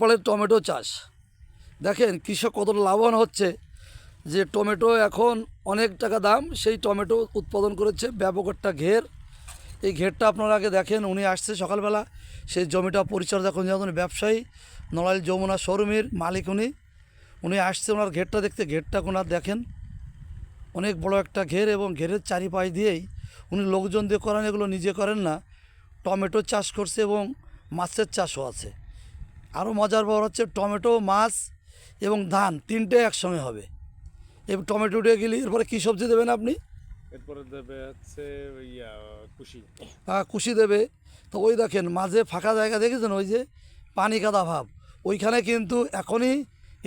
ফলে টমেটো চাষ দেখেন কৃষক কতটা লাভবান হচ্ছে, যে টমেটো এখন অনেক টাকা দাম, সেই টমেটো উৎপাদন করেছে ব্যাপক একটা ঘের। এই ঘেরটা আপনারা আগে দেখেন, উনি আসছে সকালবেলা, সেই জমিটা পরিচর্যা করেন, যেমন ব্যবসায়ী নড়াইল যমুনা শোরুমের মালিক উনি আসছে ওনার ঘেরটা দেখতে। ঘেরটা ওনার দেখেন অনেক বড় একটা ঘের, এবং ঘেরের চারিপাশ দিয়েই উনি লোকজন দিয়ে করেন, এগুলো নিজে করেন না, টমেটো চাষ করছে এবং মাছের চাষও আছে। আরও মজার ব্যাপার হচ্ছে টমেটো, মাছ এবং ধান তিনটে একসঙ্গে হবে। এবার টমেটো উঠে গেলে এরপরে কী সবজি দেবেন আপনি? এরপরে দেবে হচ্ছে কুশি। কুশি দেবে। তো ওই দেখেন মাঝে ফাঁকা জায়গা দেখেছেন, ওই যে পানি কাদা ভাব, ওইখানে কিন্তু এখনই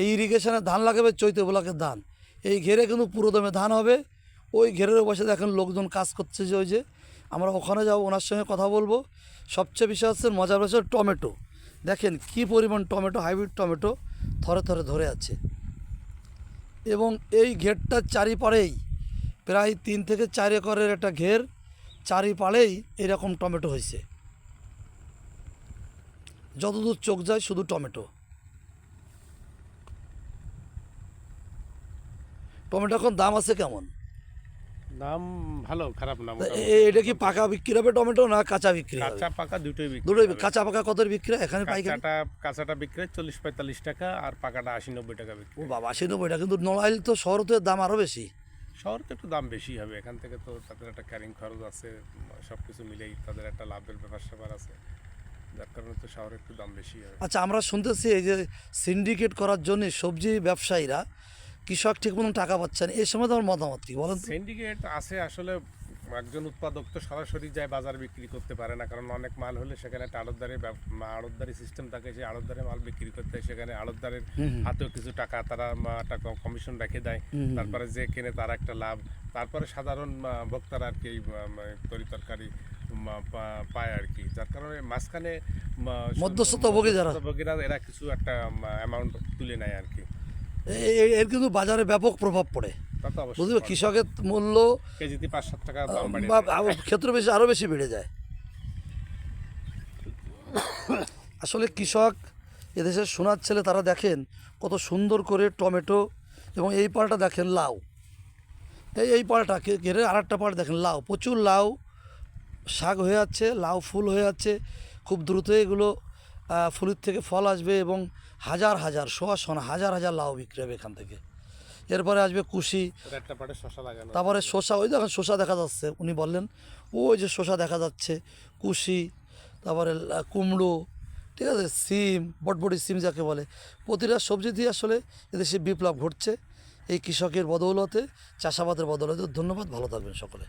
এই ইরিগেশনে ধান লাগাবে, চৈতে ব্লকের ধান। এই ঘেরে কিন্তু পুরো দমে ধান হবে। ওই ঘেরের বসে দেখেন লোকজন কাজ করছে, যে ওই যে আমরা ওখানে যাবো, ওনার সঙ্গে কথা বলবো। সবচেয়ে বিষয় হচ্ছে মজার বিষয় টমেটো দেখেন কী পরিমাণ টমেটো, হাইব্রিড টমেটো থরে থরে ধরে আছে। এবং এই ঘেরটার চারিপাড়েই প্রায় 3 থেকে 4 একরের একটা ঘের, চারিপাড়েই এরকম টমেটো হয়েছে, যতদূর চোখ যায় শুধু টমেটো। টমেটো এখন দাম আছে কেমন? দাম ভালো, খারাপ না। এটা কি পাকা বিক্রি হবে টমেটো না কাঁচা বিক্রি হবে? কাঁচা পাকা দুটোই বিক্রি দুটোই। হবে। কাঁচা পাকা কত বিক্রি হয় এখানে পাইকারি? কাঁচাটা বিক্রি হয় 40-45 টাকা, আর পাকাটা 80-90 টাকা বিক্রি ও হয়। বাবা, 80-90 টাকা। কিন্তু নড়াইল তো শহর তো এর দাম আরও বেশি। শহরে তো একটু দাম বেশি হবে, এখান থেকে তো তাদের একটা ক্যারিং খরচ আছে, সব কিছু মিলেই তাদের একটা লাভের ব্যাপার স্যাপার আছে, যার কারণে তো শহরে একটু দাম বেশি হবে। আচ্ছা, আমরা শুনতেছি এই যে সিন্ডিকেট করার জন্য সবজি ব্যবসায়ীরা, কৃষক ঠিক মতন টাকা পাচ্ছেন, এই সময় তোমার মতামত কি বলেন তো? সিন্ডিকেট আছে আসলে, একজন উৎপাদক তো সরাসরি যায় বাজার বিক্রি করতে পারে না, কারণ অনেক মাল হলে সেখানে একটা আড়তদারি সিস্টেম থাকে, সেই আড়তদারে মাল বিক্রি করতে হয়, সেখানে আড়তদারের হাতেও কিছু টাকা তারা একটা কমিশন রেখে দেয়, তারপরে যে কেনে তার একটা লাভ, তারপরে সাধারণ ভোক্তারা আর কি তরিতরকারি পায় আর কি, যার কারণে মাঝখানে মধ্যস্থতাভোগী যারা, ভোগীরা এরা কিছু একটা অ্যামাউন্ট তুলে নেয় আর কি। এর কিন্তু বাজারে ব্যাপক প্রভাব পড়ে, তা তো অবশ্যই বুঝলি, কৃষকের মূল্য কেজিতে 5-7 টাকা দাম বাড়ে, বা ক্ষেত্র বেশি আরও বেশি বেড়ে যায়। আসলে কৃষক এদেশের সোনার ছেলে, তারা দেখেন কত সুন্দর করে টমেটো, এবং এই পাড়টা দেখেন লাউ, এই পাড়টা ঘেরে আর একটা পাড় দেখেন লাউ, প্রচুর লাউ শাক হয়ে যাচ্ছে, লাউ ফুল হয়ে যাচ্ছে। খুব দ্রুত এগুলো ফুলের থেকে ফল আসবে, এবং হাজার হাজার সোনা হাজার হাজার লাউ বিক্রি হবে এখান থেকে। এরপরে আসবে কুশি, একটা পাটে শশা লাগানো, তারপরে শসা, ওই দেখেন শসা দেখা যাচ্ছে, উনি বললেন ওই যে শসা দেখা যাচ্ছে, কুশি, তারপরে কুমড়ো, ঠিক আছে, সিম, বটবটি সিম যাকে বলে। প্রতিটা সবজি দিয়ে আসলে এদেশে বিপ্লব ঘটছে এই কৃষকের বদৌলতে, চাষাবাদের বদৌলতে। ধন্যবাদ, ভালো থাকবেন সকলে।